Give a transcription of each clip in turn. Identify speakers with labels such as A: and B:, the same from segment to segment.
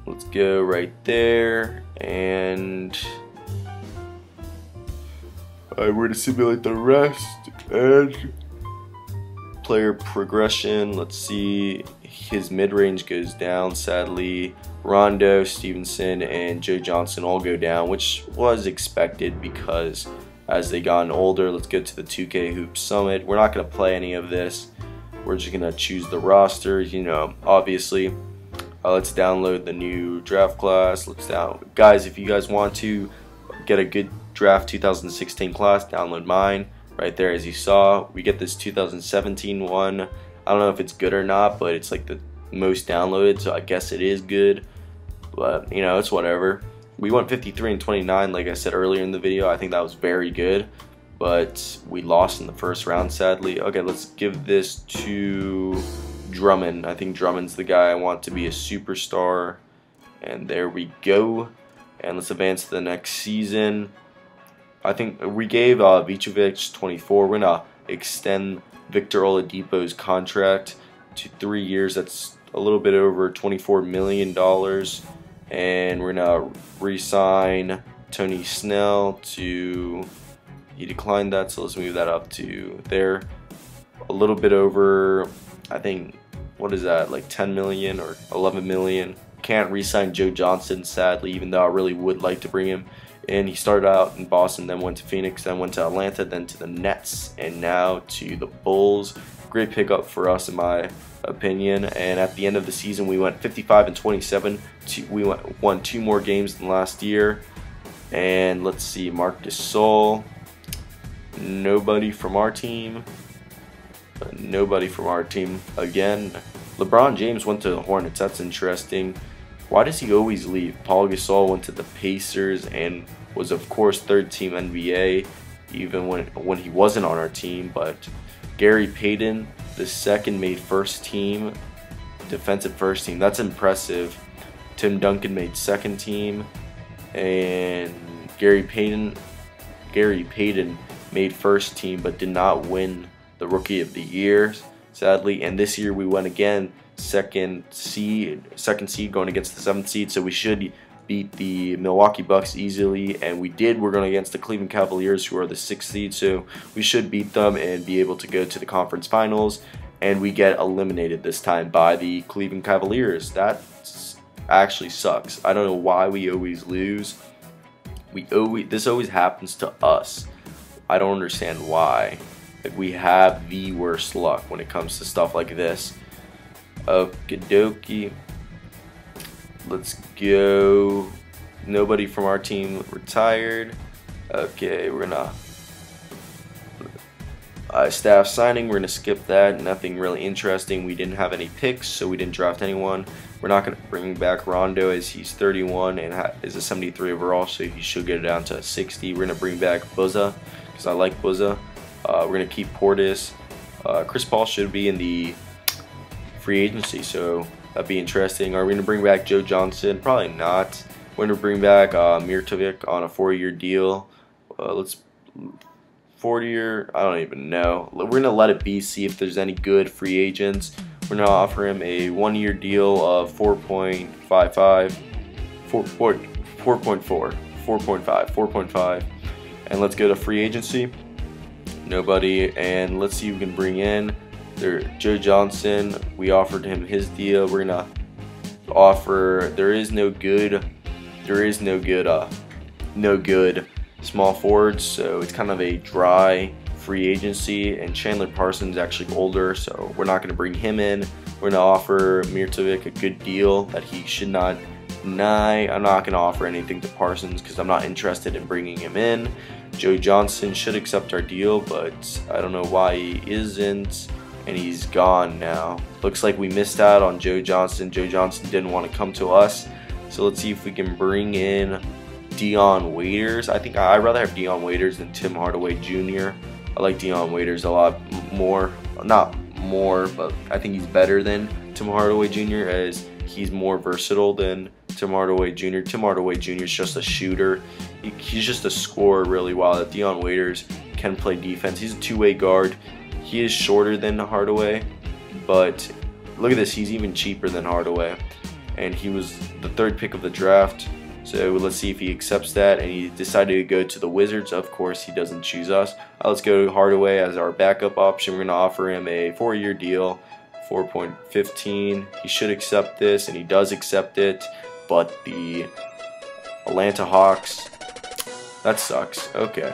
A: Let's go right there, and we're going to simulate the rest and player progression. Let's see, his mid-range goes down, sadly. Rondo, Stevenson, and Joe Johnson all go down, which was expected because as they gotten older. Let's go to the 2K Hoop Summit. We're not going to play any of this. We're just going to choose the roster, you know, obviously. Let's download the new draft class. Guys, if you guys want to get a good draft 2016 class, download mine right there. As you saw, we get this 2017 one. I don't know if it's good or not, but it's like the most downloaded, so I guess it is good. But you know, it's whatever. We went 53 and 29, like I said earlier in the video. I think that was very good, but we lost in the first round, sadly. Okay, let's give this to Drummond. I think Drummond's the guy I want to be a superstar. And there we go. And let's advance to the next season. I think we gave Vucevic 24. We're going to extend Victor Oladipo's contract to 3 years. That's a little bit over $24 million. And we're going to re-sign Tony Snell to... He declined that, so let's move that up to there. A little bit over, I think, what is that, like 10 million or 11 million. Can't re-sign Joe Johnson, sadly, even though I really would like to bring him in. He started out in Boston, then went to Phoenix, then went to Atlanta, then to the Nets, and now to the Bulls. Great pickup for us, in my opinion. And at the end of the season, we went 55 and 27. We won 2 more games than last year. And let's see, Marc Gasol. Nobody from our team. Nobody from our team again. LeBron James went to the Hornets. That's interesting. Why does he always leave? Paul Gasol went to the Pacers and was, of course, 3rd team NBA, even when he wasn't on our team. But Gary Payton, the second, made 1st team, defensive 1st team. That's impressive. Tim Duncan made 2nd team, and Gary Payton made 1st team, but did not win the Rookie of the Year, sadly. And this year we went again, second seed going against the 7th seed, so we should beat the Milwaukee Bucks easily, and we did. We're going against the Cleveland Cavaliers, who are the 6th seed, so we should beat them and be able to go to the conference finals. And we get eliminated this time by the Cleveland Cavaliers. That actually sucks. I don't know why we always lose. This always happens to us. I don't understand why. Like, we have the worst luck when it comes to stuff like this. Okie dokie. Let's go. Nobody from our team retired. Okay, we're gonna staff signing. We're gonna skip that. Nothing really interesting. We didn't have any picks, so we didn't draft anyone. We're not gonna bring back Rondo, as he's 31 and is a 73 overall, so he should get it down to 60. We're gonna bring back Buzza because I like Buzza. We're gonna keep Portis. Chris Paul should be in the free agency, so that'd be interesting. Are we gonna bring back Joe Johnson? Probably not. We're gonna bring back Mirtovic on a 4-year deal. Let's 4-year. I don't even know. We're gonna let it be. See if there's any good free agents. We're gonna offer him a 1-year deal of 4.5, and let's go to free agency. Nobody, and let's see who we can bring in. Joe Johnson, we offered him his deal. We're gonna offer. There is no good small forwards, so it's kind of a dry free agency. And Chandler Parsons is actually older, so we're not gonna bring him in. We're gonna offer Mirtovic a good deal that he should not deny. I'm not gonna offer anything to Parsons because I'm not interested in bringing him in. Joe Johnson should accept our deal, but I don't know why he isn't. And he's gone now. Looks like we missed out on Joe Johnson. Joe Johnson didn't want to come to us. So let's see if we can bring in Dion Waiters. I think I'd rather have Dion Waiters than Tim Hardaway Jr. I like Dion Waiters a lot more. Not more, but I think he's better than Tim Hardaway Jr. as he's more versatile than Tim Hardaway Jr. Tim Hardaway Jr. is just a shooter. He's just a scorer really, while Dion Waiters can play defense. He's a 2-way guard. He is shorter than Hardaway, but look at this. He's even cheaper than Hardaway. and he was the 3rd pick of the draft. So let's see if he accepts that, and he decided to go to the Wizards. Of course, he doesn't choose us. Let's go to Hardaway as our backup option. We're going to offer him a 4-year deal, 4.15. He should accept this, and he does accept it, but the Atlanta Hawks, that sucks. Okay,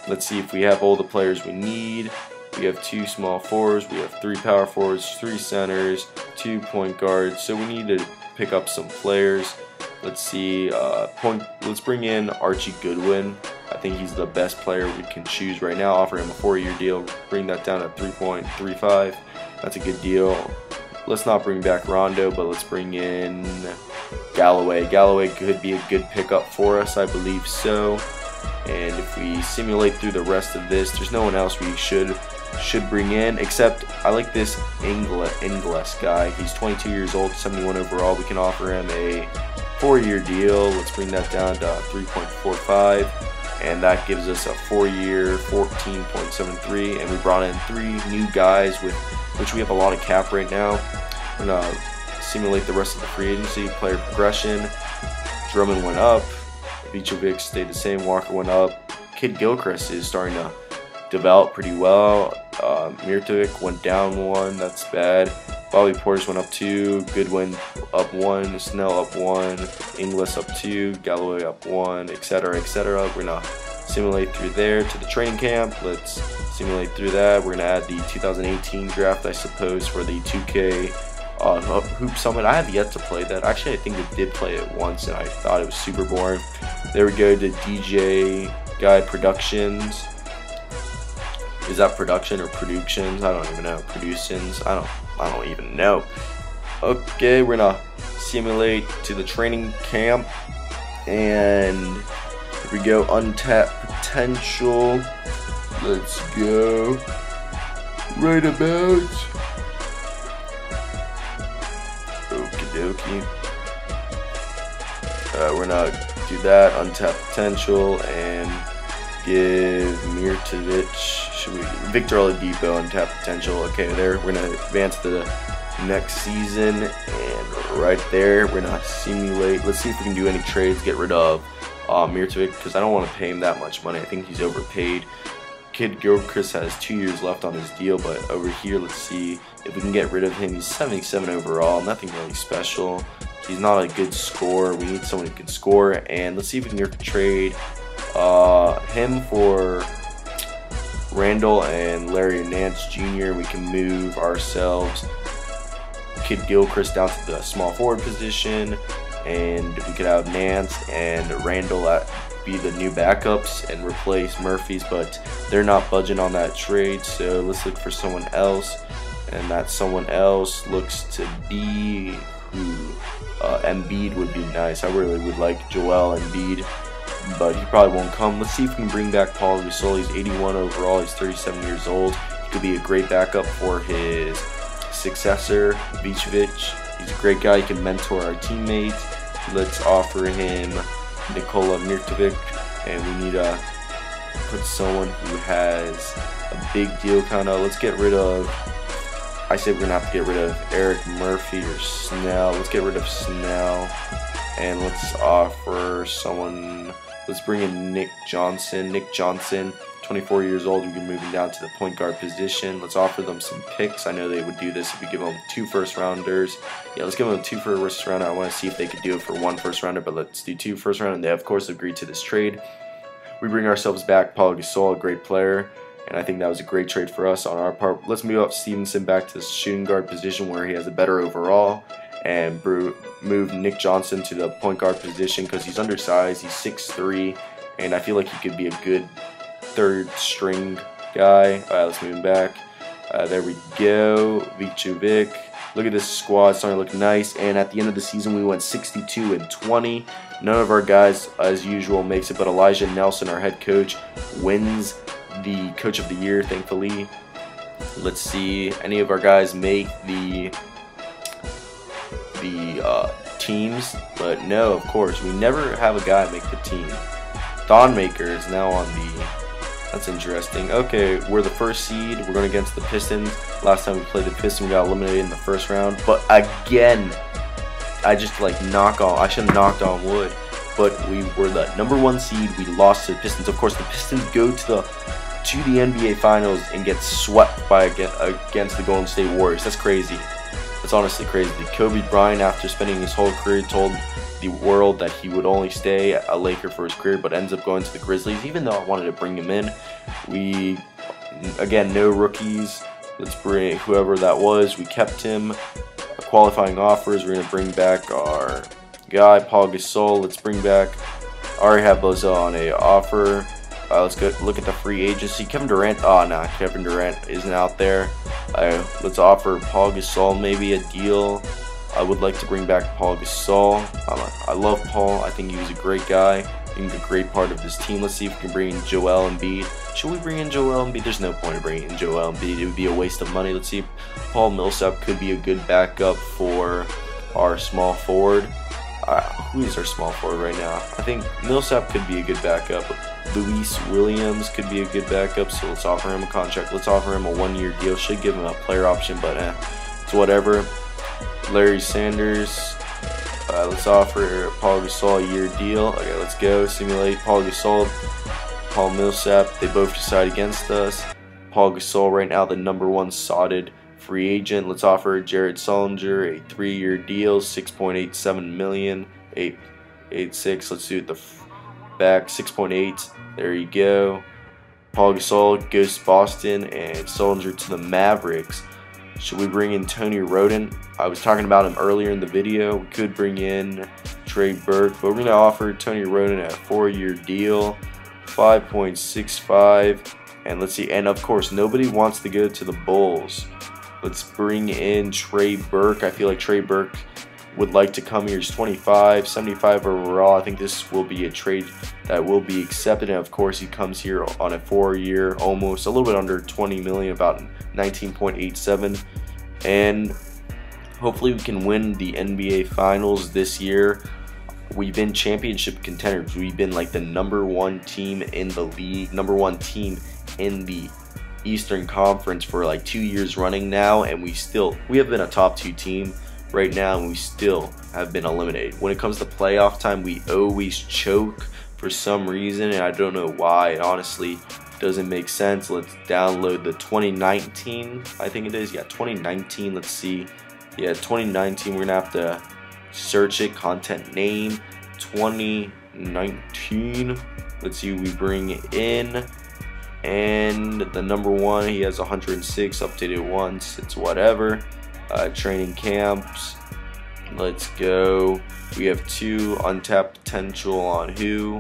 A: let's see if we have all the players we need. We have 2 small forwards, we have 3 power forwards, 3 centers, 2 point guards, so we need to pick up some players. Let's see, let's bring in Archie Goodwin. I think he's the best player we can choose right now. Offer him a 4-year deal, bring that down to 3.35. That's a good deal. Let's not bring back Rondo, but let's bring in Galloway. Galloway could be a good pickup for us, I believe so. And if we simulate through the rest of this, there's no one else we should bring in, except I like this Ingles guy. He's 22 years old, 71 overall. We can offer him a 4-year deal. Let's bring that down to 3.45, and that gives us a 4-year 14.73. And we brought in 3 new guys, with which we have a lot of cap right now. We're gonna simulate the rest of the free agency. Player progression: Drummond went up, Vucevic stayed the same, Walker went up. Kid Gilchrist is starting to develop pretty well. Mirtovic went down 1, that's bad. Bobby Portis went up 2, Goodwin up 1, Snell up 1, Ingles up 2, Galloway up 1, etc., etc. We're gonna simulate through there to the training camp. Let's simulate through that. We're gonna add the 2018 draft, I suppose, for the 2K Hoop Summit. I have yet to play that. Actually, I think we did play it once, and I thought it was super boring. There we go to DJ Guy Productions. Is that production or productions? I don't even know. Productions? I don't even know. Okay, we're gonna simulate to the training camp, and here we go. Untapped potential. Let's go. Right about. Okie dokie. We're gonna do that. Untapped potential and give Mirtovic. Victor Oladipo untapped potential. Okay, there. We're gonna advance to the next season, and right there we're gonna simulate. Let's see if we can do any trades. Get rid of Mirtovic, because I don't want to pay him that much money. I think he's overpaid. Kid Gilchrist has 2 years left on his deal, but over here, let's see if we can get rid of him. He's 77 overall, nothing really special. He's not a good scorer. We need someone who can score, and let's see if we can trade him for Randall and Larry Nance Jr. We can move ourselves Kid Gilchrist down to the small forward position, and we could have Nance and Randall be the new backups and replace Murphy's, but they're not budging on that trade, so let's look for someone else, and that someone else looks to be who? Embiid would be nice. I really would like Joel Embiid, but he probably won't come. Let's see if we can bring back Paul Gasol. He's 81 overall. He's 37 years old. He could be a great backup for his successor, Vucevic. He's a great guy. He can mentor our teammates. Let's offer him Nikola Mirtovic, and we need to put someone who has a big deal kind of. Let's get rid of, I say we're going to have to get rid of Eric Murphy or Snell. Let's get rid of Snell, and let's offer someone. Let's bring in Nick Johnson. Nick Johnson, 24 years old. We can move him down to the point guard position. Let's offer them some picks. I know they would do this if we give them 2 first-rounders. Yeah, let's give them 2 first-rounders. I want to see if they could do it for 1 first-rounder, but let's do 2 first-rounders. And they, of course, agreed to this trade. We bring ourselves back Paul Gasol, a great player, and I think that was a great trade for us on our part. Let's move up Stevenson back to the shooting guard position where he has a better overall, and move Nick Johnson to the point guard position because he's undersized. He's 6'3", and I feel like he could be a good 3rd string guy. Let's move him back. There we go. Vucevic. Look at this squad. It's starting to look nice. And at the end of the season, we went 62-20. None of our guys, as usual, makes it, but Elijah Nelson, our head coach, wins the Coach of the Year, thankfully. Let's see. Any of our guys make the teams, but no, of course, we never have a guy make the team. Thonmaker is now on the. That's interesting. Okay, we're the 1st seed. We're going against the Pistons. Last time we played the Pistons, we got eliminated in the 1st round. But again, I just like I should have knocked on wood. But we were the #1 seed. We lost to the Pistons. Of course, the Pistons go to the NBA Finals and get swept against the Golden State Warriors. That's crazy. That's honestly crazy. Kobe Bryant, after spending his whole career, told the world that he would only stay a Laker for his career, but ends up going to the Grizzlies. Even though I wanted to bring him in, again, no rookies. Let's bring whoever that was. We kept him. Qualifying offers. We're gonna bring back our guy Paul Gasol. Let's bring back. I already have those on a offer. Let's go look at the free agency. Kevin Durant. Oh, nah, Kevin Durant isn't out there. Let's offer Paul Gasol maybe a deal. I would like to bring back Paul Gasol. I love Paul. I think he was a great guy. He's a great part of this team. Let's see if we can bring in Joel Embiid. Should we bring in Joel Embiid? There's no point in bringing in Joel Embiid. It would be a waste of money. Let's see if Paul Millsap could be a good backup for our small forward. Who is our small forward right now? I think Millsap could be a good backup. Luis Williams could be a good backup, so let's offer him a contract. Let's offer him a 1-year deal. Should give him a player option, but it's whatever. Larry Sanders. Let's offer Paul Gasol a year deal. Okay, let's go. Simulate Paul Gasol, Paul Millsap. They both decide against us. Paul Gasol right now the #1 sodded free agent. Let's offer Jared Sullinger a 3-year deal, $6.87 million, 8.86. Let's do it the back 6.8. There you go. Paul Gasol goes to Boston and Sullinger to the Mavericks. Should we bring in Tony Roden? I was talking about him earlier in the video. We could bring in Trey Burke, but we're going to offer Tony Roden a 4-year deal, 5.65. And let's see, and of course, nobody wants to go to the Bulls. Let's bring in Trey Burke. I feel like Trey Burke would like to come here. He's 25, 75 overall. I think this will be a trade that will be accepted. And of course, he comes here on a 4-year, almost a little bit under 20 million, about 19.87. And hopefully we can win the NBA Finals this year. We've been championship contenders. We've been like the #1 team in the league, #1 team in the Eastern Conference for like 2 years running now, and we have been a top 2 team right now, and we still have been eliminated. When it comes to playoff time, we always choke for some reason, and I don't know why. It honestly doesn't make sense. Let's download the 2019, I think it is. Yeah, 2019. Let's see. Yeah, 2019. We're gonna have to search it. Content name 2019. Let's see who we bring in. And the #1, he has 106, updated once. It's whatever. Training camps. Let's go. We have 2 untapped potential on who.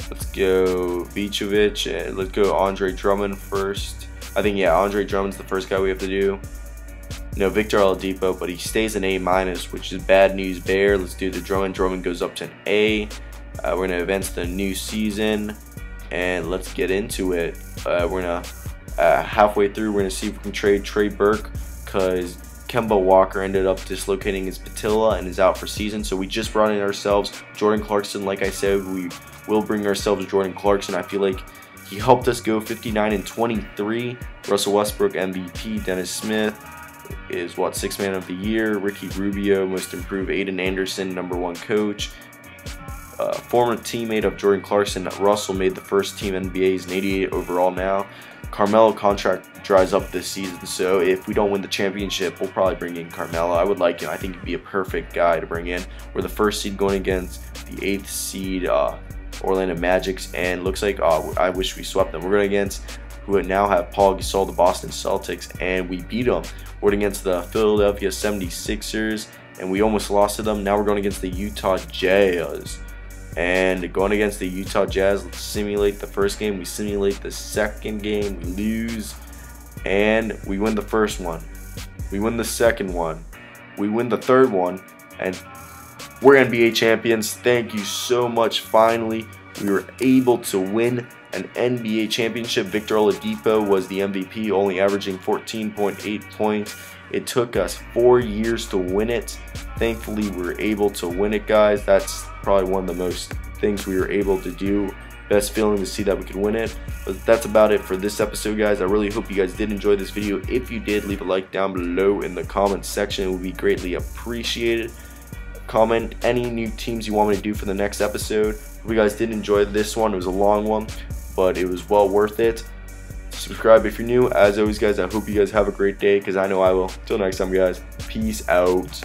A: Let's go Vucevic, and let's go Andre Drummond first. I think, yeah, Andre Drummond's the first guy we have to do. No, Victor Oladipo, but he stays an A-, which is bad news bear. Let's do the Drummond. Drummond goes up to an A. We're going to advance the new season, and let's get into it. We're going to, halfway through, we're going to see if we can trade Trey Burke, because Kemba Walker ended up dislocating his patella and is out for season. So we just brought in ourselves Jordan Clarkson. Like I said, we will bring ourselves Jordan Clarkson. I feel like he helped us go 59 and 23. Russell Westbrook MVP. Dennis Smith is what, 6th man of the year. Ricky Rubio most improved. Aiden Anderson #1 coach. Former teammate of Jordan Clarkson, Russell made the first team NBA's an 88 overall now. Carmelo contract dries up this season, so if we don't win the championship, we'll probably bring in Carmelo. I would like him. I think he'd be a perfect guy to bring in. We're the 1st seed going against the 8th seed Orlando Magics, and looks like, I wish we swept them. We're going against who now have Paul Gasol, the Boston Celtics, and we beat them. We're against the Philadelphia 76ers, and we almost lost to them. Now we're going against the Utah Jazz. And going against the Utah Jazz, let's simulate the first game. We simulate the second game. We lose. And we win the first one. We win the second one. We win the third one. And we're NBA champions. Thank you so much. Finally, we were able to win an NBA championship. Victor Oladipo was the MVP, only averaging 14.8 points. It took us 4 years to win it. Thankfully, we were able to win it, guys. That's probably one of the most things we were able to do. Best feeling to see that we could win it. But that's about it for this episode, guys. I really hope you guys did enjoy this video. If you did, leave a like down below in the comments section. It would be greatly appreciated. Comment any new teams you want me to do for the next episode. Hope you guys did enjoy this one. It was a long one, but it was well worth it. Subscribe if you're new. As always, guys, I hope you guys have a great day, because I know I will. Till next time, guys. Peace out.